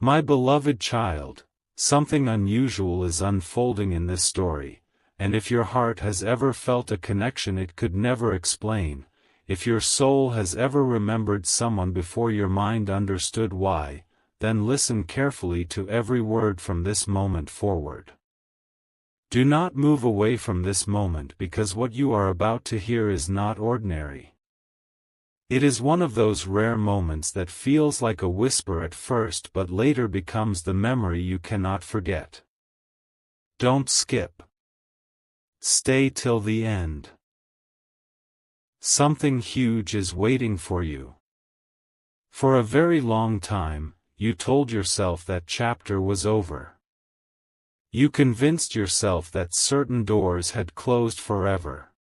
My beloved child, something unusual is unfolding in this story, and if your heart has ever felt a connection it could never explain, if your soul has ever remembered someone before your mind understood why, then listen carefully to every word from this moment forward. Do not move away from this moment because what you are about to hear is not ordinary. It is one of those rare moments that feels like a whisper at first but later becomes the memory you cannot forget. Don't skip. Stay till the end. Something huge is waiting for you. For a very long time, you told yourself that chapter was over. You convinced yourself that certain doors had closed forever.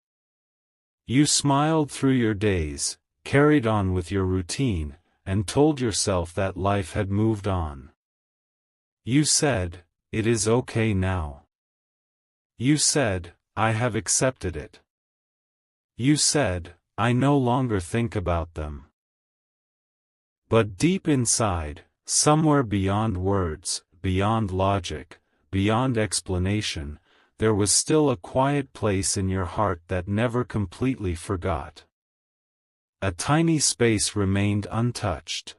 You smiled through your days, carried on with your routine, and told yourself that life had moved on. You said, "It is okay now." You said, "I have accepted it." You said, "I no longer think about them." But deep inside, somewhere beyond words, beyond logic, beyond explanation, there was still a quiet place in your heart that never completely forgot. A tiny space remained untouched.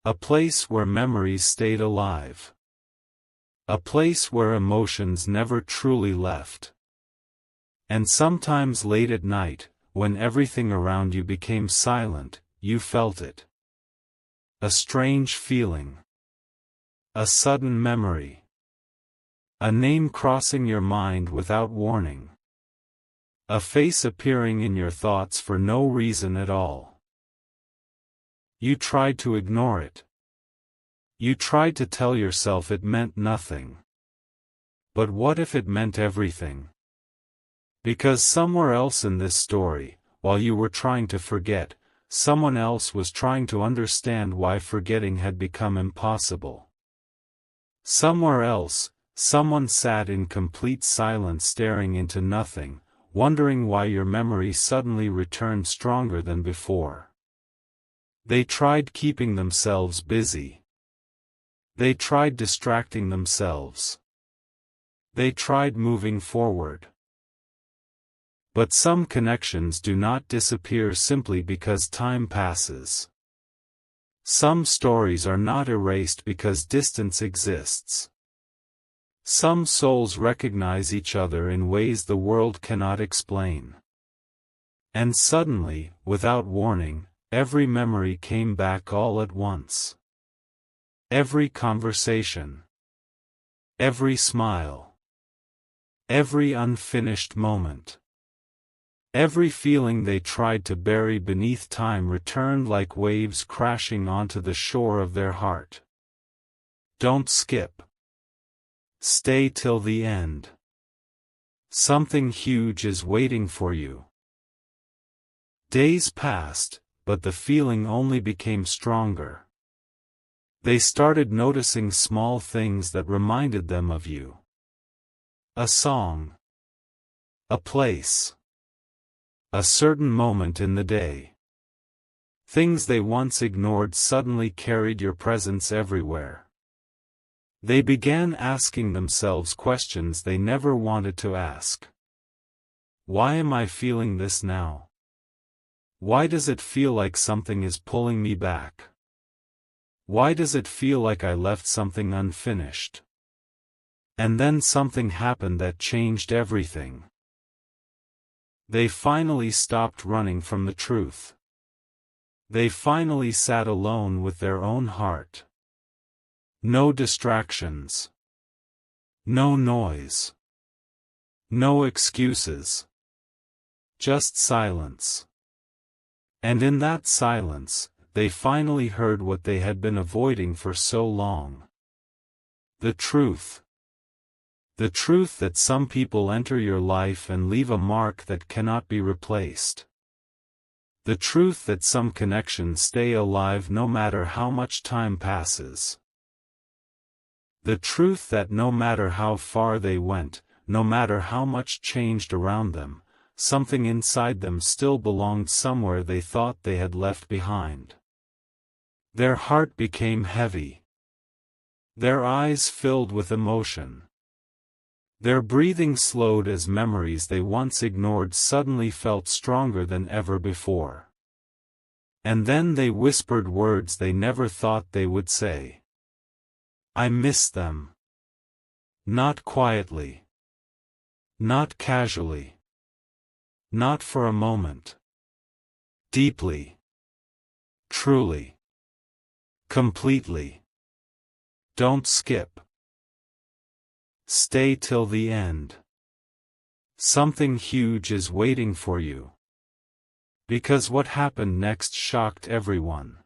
A place where memories stayed alive. A place where emotions never truly left. And sometimes late at night, when everything around you became silent, you felt it. A strange feeling. A sudden memory. A name crossing your mind without warning. A face appearing in your thoughts for no reason at all. You tried to ignore it. You tried to tell yourself it meant nothing. But what if it meant everything? Because somewhere else in this story, while you were trying to forget, someone else was trying to understand why forgetting had become impossible. Somewhere else, someone sat in complete silence staring into nothing, wondering why your memory suddenly returned stronger than before. They tried keeping themselves busy. They tried distracting themselves. They tried moving forward. But some connections do not disappear simply because time passes. Some stories are not erased because distance exists. Some souls recognize each other in ways the world cannot explain. And suddenly, without warning, every memory came back all at once. Every conversation. Every smile. Every unfinished moment. Every feeling they tried to bury beneath time returned like waves crashing onto the shore of their heart. Don't skip. Stay till the end. Something huge is waiting for you. Days passed, but the feeling only became stronger. They started noticing small things that reminded them of you. A song. A place. A certain moment in the day. Things they once ignored suddenly carried your presence everywhere. They began asking themselves questions they never wanted to ask. Why am I feeling this now? Why does it feel like something is pulling me back? Why does it feel like I left something unfinished? And then something happened that changed everything. They finally stopped running from the truth. They finally sat alone with their own heart. No distractions. No noise. No excuses. Just silence. And in that silence, they finally heard what they had been avoiding for so long. The truth. The truth that some people enter your life and leave a mark that cannot be replaced. The truth that some connections stay alive no matter how much time passes. The truth that no matter how far they went, no matter how much changed around them, something inside them still belonged somewhere they thought they had left behind. Their heart became heavy. Their eyes filled with emotion. Their breathing slowed as memories they once ignored suddenly felt stronger than ever before. And then they whispered words they never thought they would say. I miss them. Not quietly. Not casually. Not for a moment. Deeply. Truly. Completely. Don't skip. Stay till the end. Something huge is waiting for you. Because what happened next shocked everyone.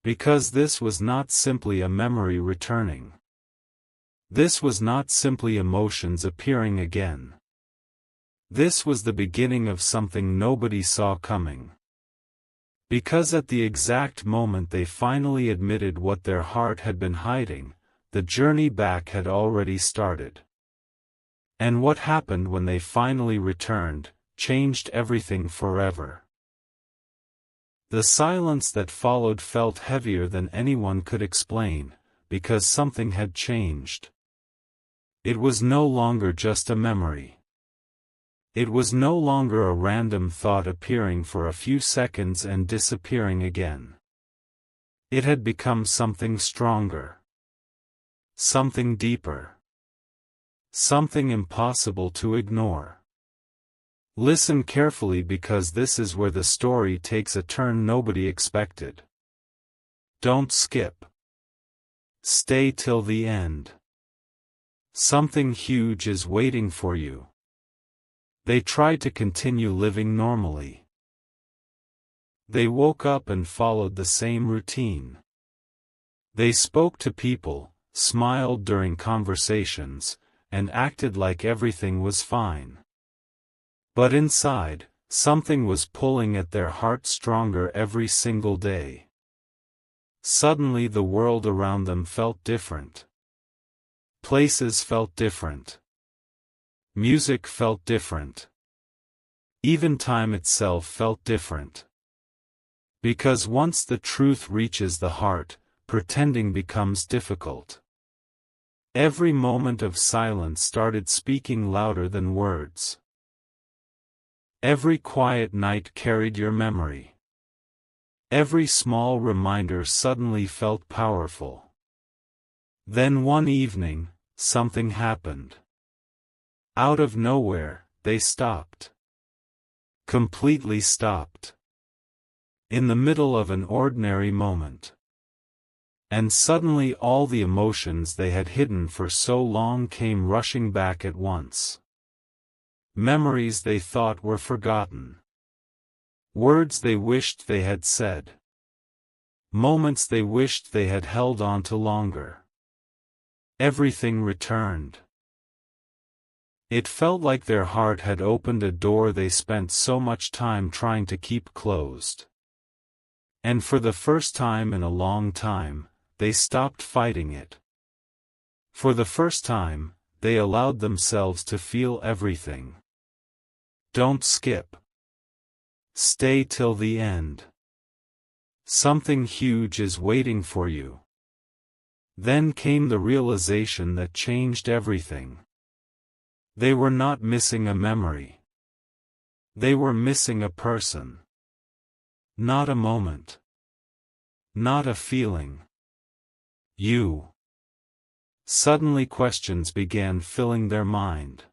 Because this was not simply a memory returning. This was not simply emotions appearing again. This was the beginning of something nobody saw coming. Because at the exact moment they finally admitted what their heart had been hiding, the journey back had already started. And what happened when they finally returned, changed everything forever. The silence that followed felt heavier than anyone could explain, because something had changed. It was no longer just a memory. It was no longer a random thought appearing for a few seconds and disappearing again. It had become something stronger. Something deeper. Something impossible to ignore. Listen carefully because this is where the story takes a turn nobody expected. Don't skip. Stay till the end. Something huge is waiting for you. They tried to continue living normally. They woke up and followed the same routine. They spoke to people, smiled during conversations, and acted like everything was fine. But inside, something was pulling at their heart stronger every single day. Suddenly the world around them felt different. Places felt different. Music felt different. Even time itself felt different. Because once the truth reaches the heart, pretending becomes difficult. Every moment of silence started speaking louder than words. Every quiet night carried your memory. Every small reminder suddenly felt powerful. Then one evening, something happened. Out of nowhere, they stopped. Completely stopped. In the middle of an ordinary moment. And suddenly all the emotions they had hidden for so long came rushing back at once. Memories they thought were forgotten. Words they wished they had said. Moments they wished they had held on to longer. Everything returned. It felt like their heart had opened a door they spent so much time trying to keep closed. And for the first time in a long time, they stopped fighting it. For the first time, they allowed themselves to feel everything. Don't skip. Stay till the end. Something huge is waiting for you. Then came the realization that changed everything. They were not missing a memory. They were missing a person. Not a moment. Not a feeling. You. Suddenly questions began filling their mind.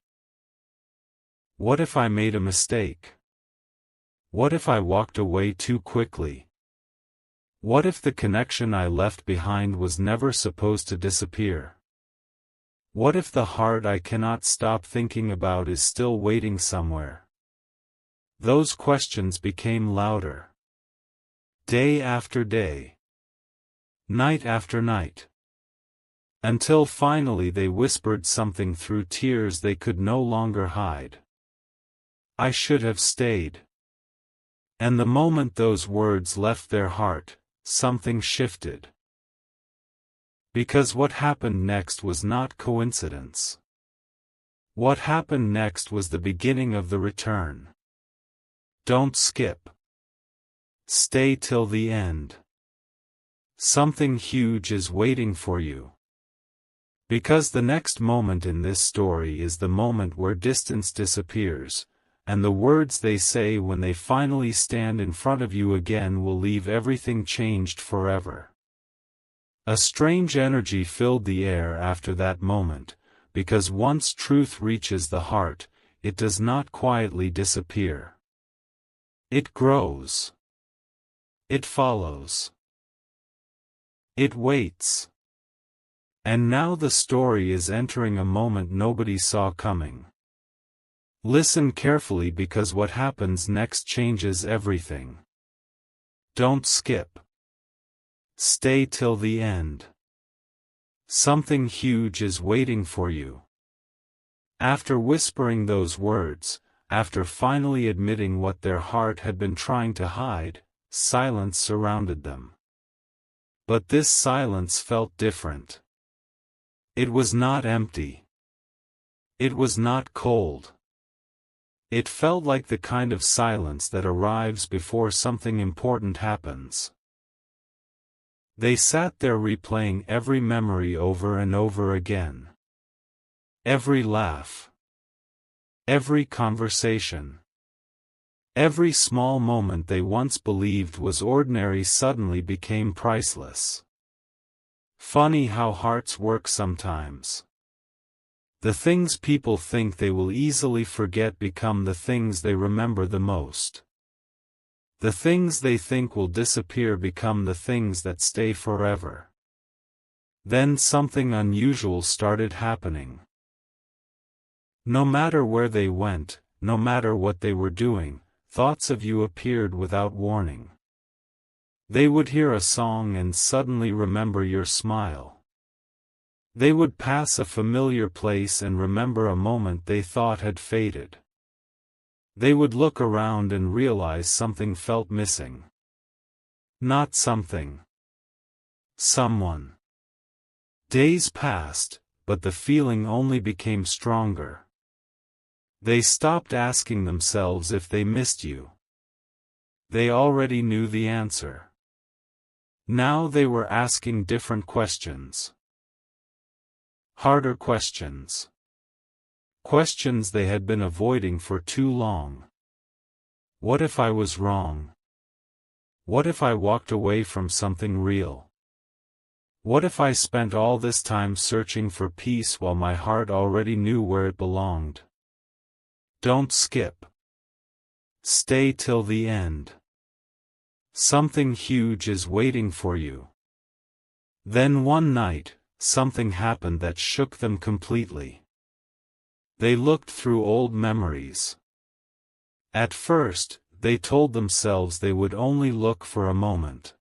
What if I made a mistake? What if I walked away too quickly? What if the connection I left behind was never supposed to disappear? What if the heart I cannot stop thinking about is still waiting somewhere? Those questions became louder. Day after day. Night after night. Until finally they whispered something through tears they could no longer hide. I should have stayed. And the moment those words left their heart, something shifted. Because what happened next was not coincidence. What happened next was the beginning of the return. Don't skip. Stay till the end. Something huge is waiting for you. Because the next moment in this story is the moment where distance disappears, and the words they say when they finally stand in front of you again will leave everything changed forever. A strange energy filled the air after that moment, because once truth reaches the heart, it does not quietly disappear. It grows. It follows. It waits. And now the story is entering a moment nobody saw coming. Listen carefully because what happens next changes everything. Don't skip. Stay till the end. Something huge is waiting for you. After whispering those words, after finally admitting what their heart had been trying to hide, silence surrounded them. But this silence felt different. It was not empty. It was not cold. It felt like the kind of silence that arrives before something important happens. They sat there replaying every memory over and over again. Every laugh. Every conversation. Every small moment they once believed was ordinary suddenly became priceless. Funny how hearts work sometimes. The things people think they will easily forget become the things they remember the most. The things they think will disappear become the things that stay forever. Then something unusual started happening. No matter where they went, no matter what they were doing, thoughts of you appeared without warning. They would hear a song and suddenly remember your smile. They would pass a familiar place and remember a moment they thought had faded. They would look around and realize something felt missing. Not something. Someone. Days passed, but the feeling only became stronger. They stopped asking themselves if they missed you. They already knew the answer. Now they were asking different questions. Harder questions. Questions they had been avoiding for too long. What if I was wrong? What if I walked away from something real? What if I spent all this time searching for peace while my heart already knew where it belonged? Don't skip. Stay till the end. Something huge is waiting for you. Then one night, something happened that shook them completely. They looked through old memories. At first, they told themselves they would only look for a moment.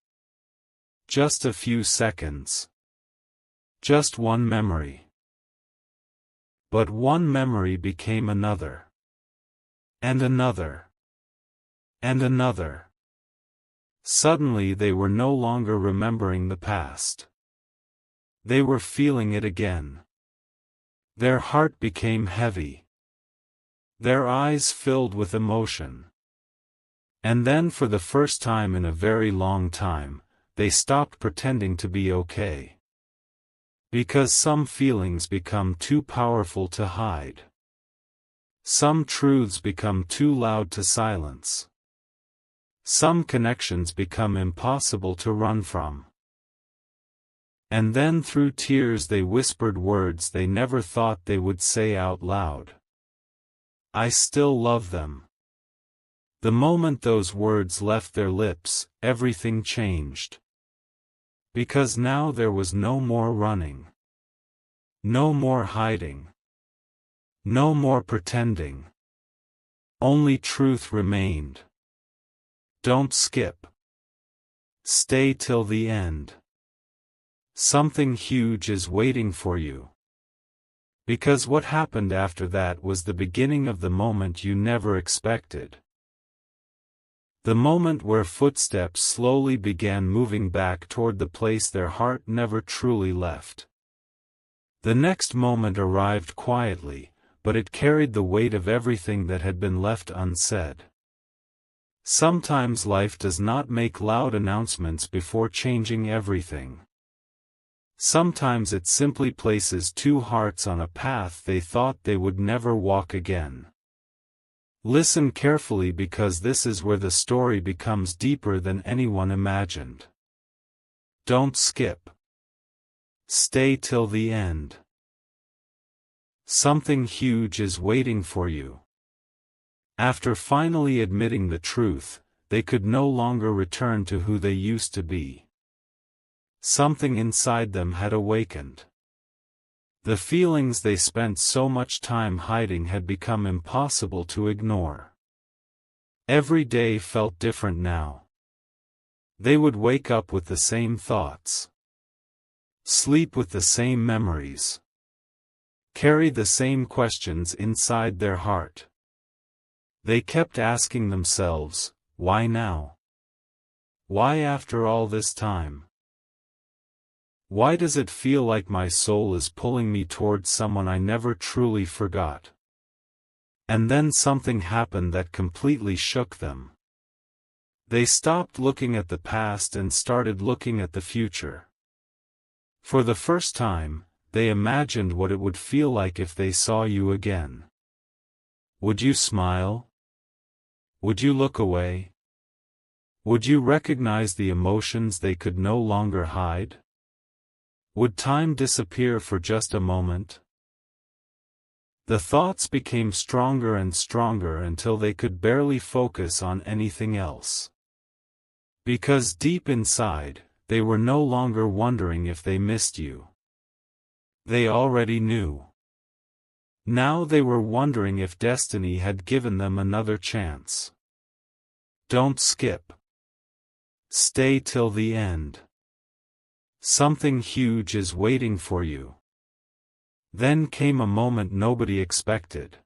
Just a few seconds. Just one memory. But one memory became another. And another. And another. Suddenly they were no longer remembering the past. They were feeling it again. Their heart became heavy. Their eyes filled with emotion. And then for the first time in a very long time, they stopped pretending to be okay. Because some feelings become too powerful to hide. Some truths become too loud to silence. Some connections become impossible to run from. And then through tears they whispered words they never thought they would say out loud. I still love them. The moment those words left their lips, everything changed. Because now there was no more running. No more hiding. No more pretending. Only truth remained. Don't skip. Stay till the end. Something huge is waiting for you. Because what happened after that was the beginning of the moment you never expected. The moment where footsteps slowly began moving back toward the place their heart never truly left. The next moment arrived quietly, but it carried the weight of everything that had been left unsaid. Sometimes life does not make loud announcements before changing everything. Sometimes it simply places two hearts on a path they thought they would never walk again. Listen carefully because this is where the story becomes deeper than anyone imagined. Don't skip. Stay till the end. Something huge is waiting for you. After finally admitting the truth, they could no longer return to who they used to be. Something inside them had awakened. The feelings they spent so much time hiding had become impossible to ignore. Every day felt different now. They would wake up with the same thoughts, sleep with the same memories, carry the same questions inside their heart. They kept asking themselves, why now? Why after all this time? Why does it feel like my soul is pulling me towards someone I never truly forgot? And then something happened that completely shook them. They stopped looking at the past and started looking at the future. For the first time, they imagined what it would feel like if they saw you again. Would you smile? Would you look away? Would you recognize the emotions they could no longer hide? Would time disappear for just a moment? The thoughts became stronger and stronger until they could barely focus on anything else. Because deep inside, they were no longer wondering if they missed you. They already knew. Now they were wondering if destiny had given them another chance. Don't skip. Stay till the end. Something huge is waiting for you. Then came a moment nobody expected.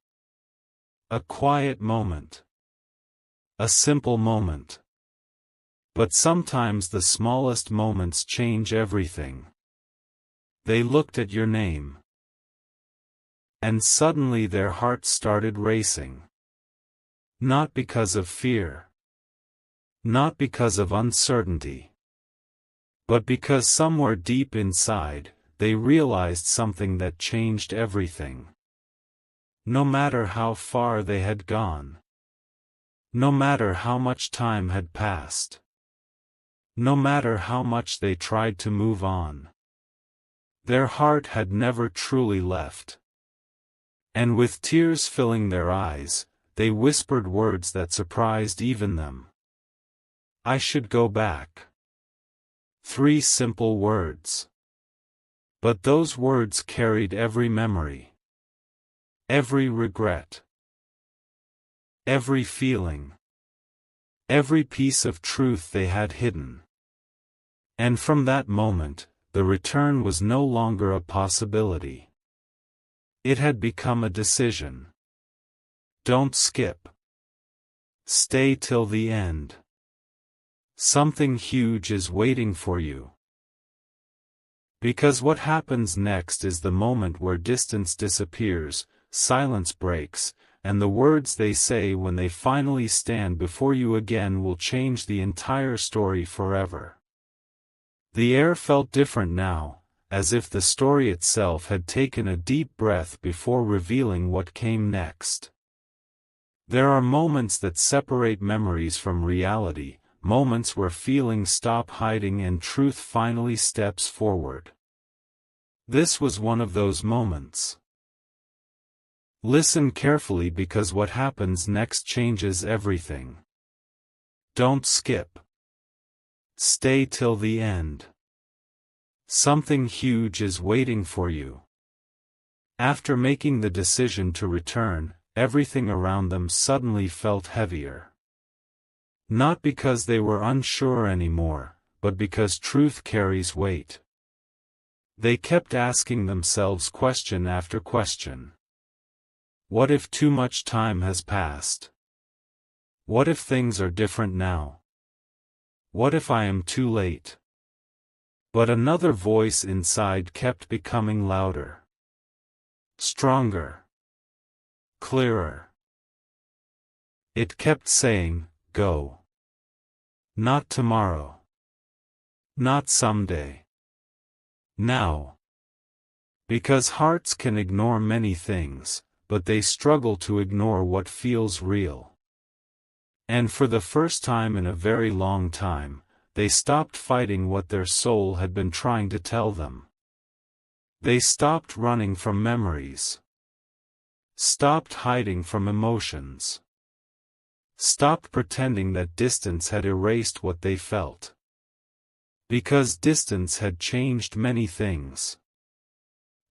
A quiet moment. A simple moment. But sometimes the smallest moments change everything. They looked at your name. And suddenly their hearts started racing. Not because of fear. Not because of uncertainty. But because somewhere deep inside, they realized something that changed everything. No matter how far they had gone. No matter how much time had passed. No matter how much they tried to move on. Their heart had never truly left. And with tears filling their eyes, they whispered words that surprised even them. I should go back. 3 simple words. But those words carried every memory. Every regret. Every feeling. Every piece of truth they had hidden. And from that moment, the return was no longer a possibility. It had become a decision. Don't skip. Stay till the end. Something huge is waiting for you. Because what happens next is the moment where distance disappears, silence breaks, and the words they say when they finally stand before you again will change the entire story forever. The air felt different now, as if the story itself had taken a deep breath before revealing what came next. There are moments that separate memories from reality, moments where feelings stop hiding and truth finally steps forward. This was one of those moments. Listen carefully because what happens next changes everything. Don't skip. Stay till the end. Something huge is waiting for you. After making the decision to return, everything around them suddenly felt heavier. Not because they were unsure anymore, but because truth carries weight. They kept asking themselves question after question. What if too much time has passed? What if things are different now? What if I am too late? But another voice inside kept becoming louder. Stronger. Clearer. It kept saying, go. Not tomorrow. Not someday. Now. Because hearts can ignore many things, but they struggle to ignore what feels real. And for the first time in a very long time, they stopped fighting what their soul had been trying to tell them. They stopped running from memories. Stopped hiding from emotions. Stopped pretending that distance had erased what they felt. Because distance had changed many things.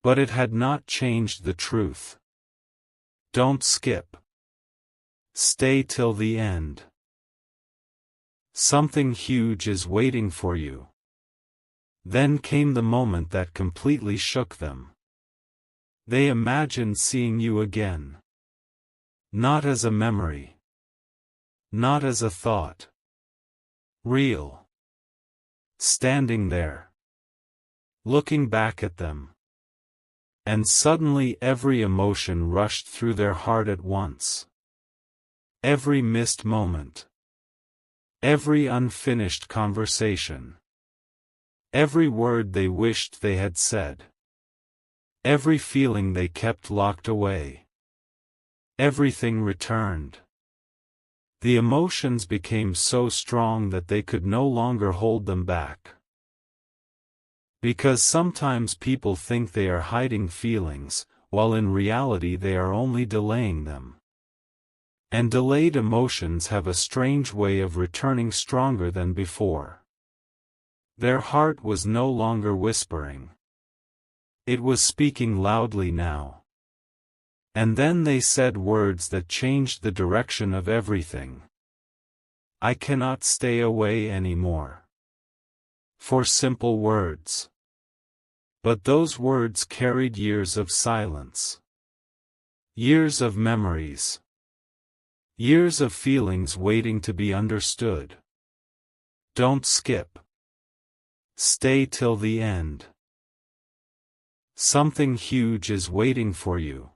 But it had not changed the truth. Don't skip. Stay till the end. Something huge is waiting for you. Then came the moment that completely shook them. They imagined seeing you again. Not as a memory. Not as a thought. Real. Standing there. Looking back at them. And suddenly every emotion rushed through their heart at once. Every missed moment. Every unfinished conversation. Every word they wished they had said. Every feeling they kept locked away. Everything returned. The emotions became so strong that they could no longer hold them back. Because sometimes people think they are hiding feelings, while in reality they are only delaying them. And delayed emotions have a strange way of returning stronger than before. Their heart was no longer whispering. It was speaking loudly now. And then they said words that changed the direction of everything. I cannot stay away anymore. 4 simple words. But those words carried years of silence. Years of memories. Years of feelings waiting to be understood. Don't skip. Stay till the end. Something huge is waiting for you.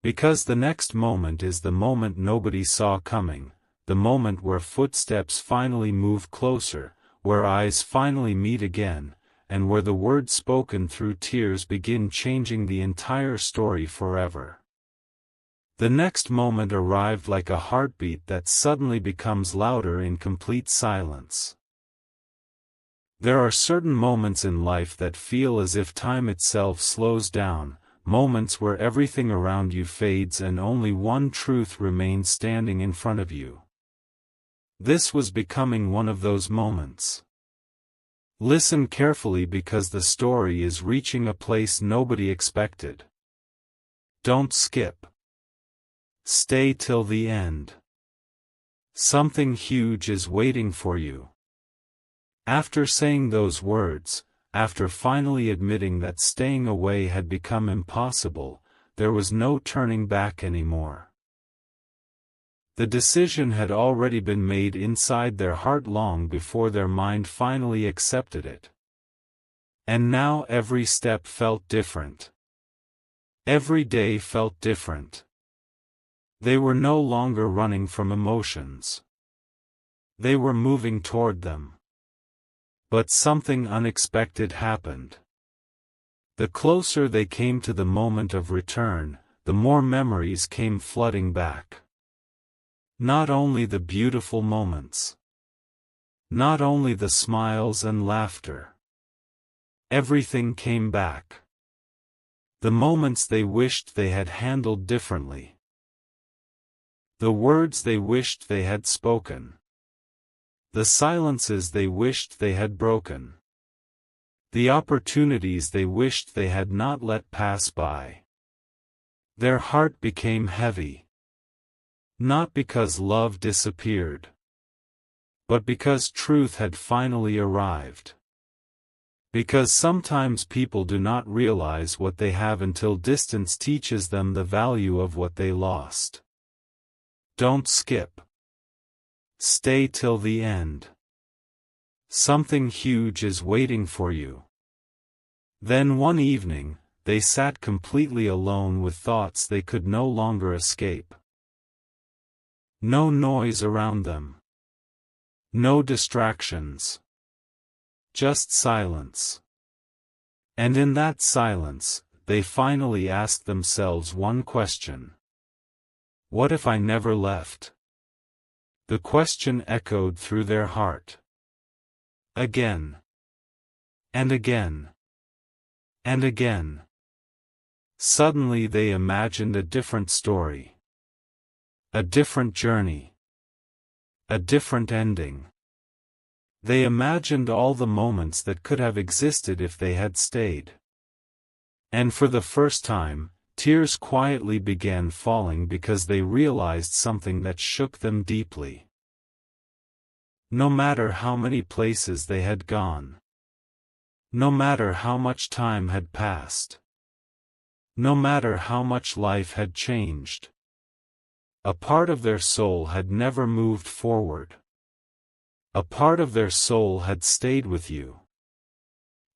Because the next moment is the moment nobody saw coming, the moment where footsteps finally move closer, where eyes finally meet again, and where the words spoken through tears begin changing the entire story forever. The next moment arrived like a heartbeat that suddenly becomes louder in complete silence. There are certain moments in life that feel as if time itself slows down, moments where everything around you fades and only one truth remains standing in front of you. This was becoming one of those moments. Listen carefully because the story is reaching a place nobody expected. Don't skip. Stay till the end. Something huge is waiting for you. After saying those words, after finally admitting that staying away had become impossible, there was no turning back anymore. The decision had already been made inside their heart long before their mind finally accepted it. And now every step felt different. Every day felt different. They were no longer running from emotions. They were moving toward them. But something unexpected happened. The closer they came to the moment of return, the more memories came flooding back. Not only the beautiful moments. Not only the smiles and laughter. Everything came back. The moments they wished they had handled differently. The words they wished they had spoken. The silences they wished they had broken. The opportunities they wished they had not let pass by. Their heart became heavy. Not because love disappeared. But because truth had finally arrived. Because sometimes people do not realize what they have until distance teaches them the value of what they lost. Don't skip. Stay till the end. Something huge is waiting for you. Then one evening, they sat completely alone with thoughts they could no longer escape. No noise around them. No distractions. Just silence. And in that silence, they finally asked themselves one question. What if I never left? The question echoed through their heart. Again. And again. And again. Suddenly they imagined a different story. A different journey. A different ending. They imagined all the moments that could have existed if they had stayed. And for the first time, tears quietly began falling because they realized something that shook them deeply. No matter how many places they had gone. No matter how much time had passed. No matter how much life had changed. A part of their soul had never moved forward. A part of their soul had stayed with you.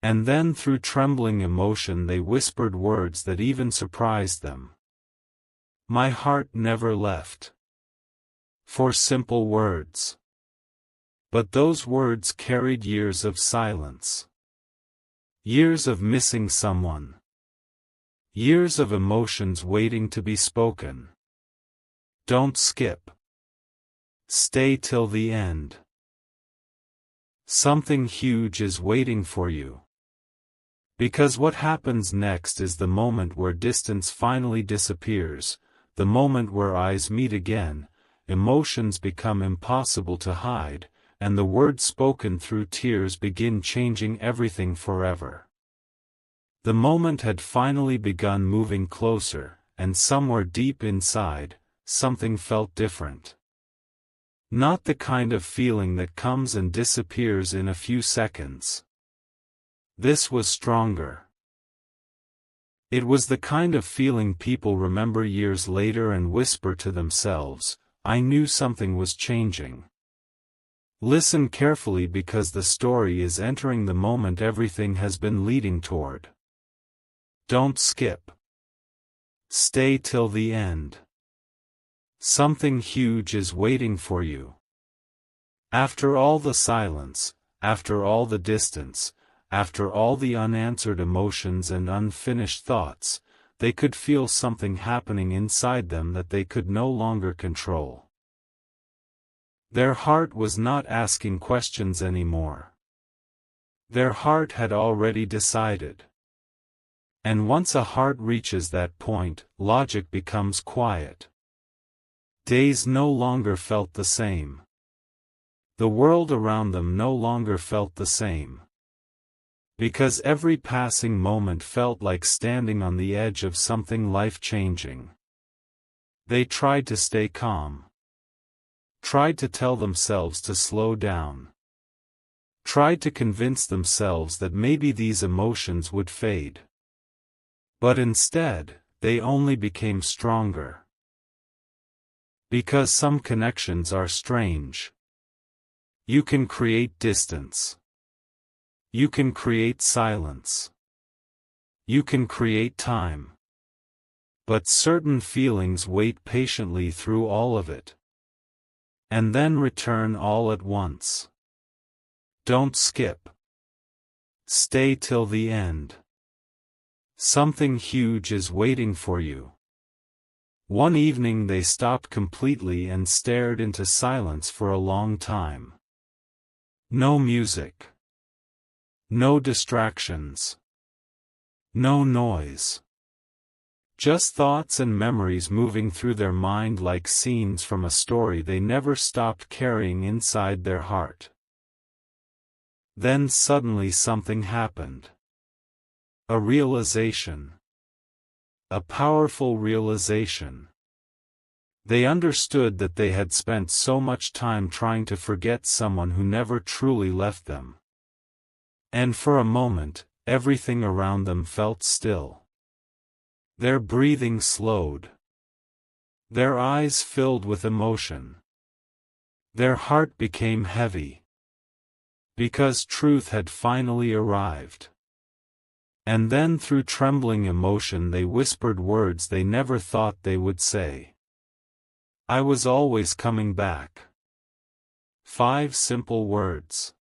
And then through trembling emotion they whispered words that even surprised them. My heart never left. 4 simple words. But those words carried years of silence. Years of missing someone. Years of emotions waiting to be spoken. Don't skip. Stay till the end. Something huge is waiting for you. Because what happens next is the moment where distance finally disappears, the moment where eyes meet again, emotions become impossible to hide, and the words spoken through tears begin changing everything forever. The moment had finally begun moving closer, and somewhere deep inside, something felt different. Not the kind of feeling that comes and disappears in a few seconds. This was stronger. It was the kind of feeling people remember years later and whisper to themselves, I knew something was changing. Listen carefully because the story is entering the moment everything has been leading toward. Don't skip. Stay till the end. Something huge is waiting for you. After all the silence, after all the distance, after all the unanswered emotions and unfinished thoughts, they could feel something happening inside them that they could no longer control. Their heart was not asking questions anymore. Their heart had already decided. And once a heart reaches that point, logic becomes quiet. Days no longer felt the same. The world around them no longer felt the same. Because every passing moment felt like standing on the edge of something life-changing. They tried to stay calm. Tried to tell themselves to slow down. Tried to convince themselves that maybe these emotions would fade. But instead, they only became stronger. Because some connections are strange. You can create distance. You can create silence. You can create time. But certain feelings wait patiently through all of it. And then return all at once. Don't skip. Stay till the end. Something huge is waiting for you. One evening they stopped completely and stared into silence for a long time. No music. No distractions. No noise. Just thoughts and memories moving through their mind like scenes from a story they never stopped carrying inside their heart. Then suddenly something happened. A realization. A powerful realization. They understood that they had spent so much time trying to forget someone who never truly left them. And for a moment, everything around them felt still. Their breathing slowed. Their eyes filled with emotion. Their heart became heavy. Because truth had finally arrived. And then through trembling emotion they whispered words they never thought they would say. I was always coming back. 5 simple words.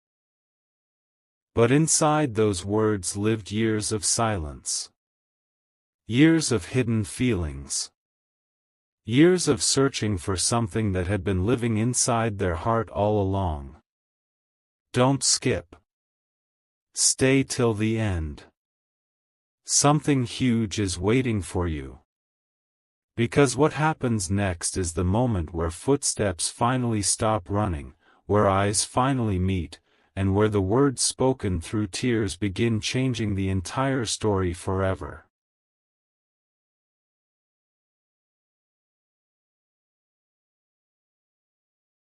But inside those words lived years of silence. Years of hidden feelings. Years of searching for something that had been living inside their heart all along. Don't skip. Stay till the end. Something huge is waiting for you. Because what happens next is the moment where footsteps finally stop running, where eyes finally meet, and where the words spoken through tears begin changing the entire story forever.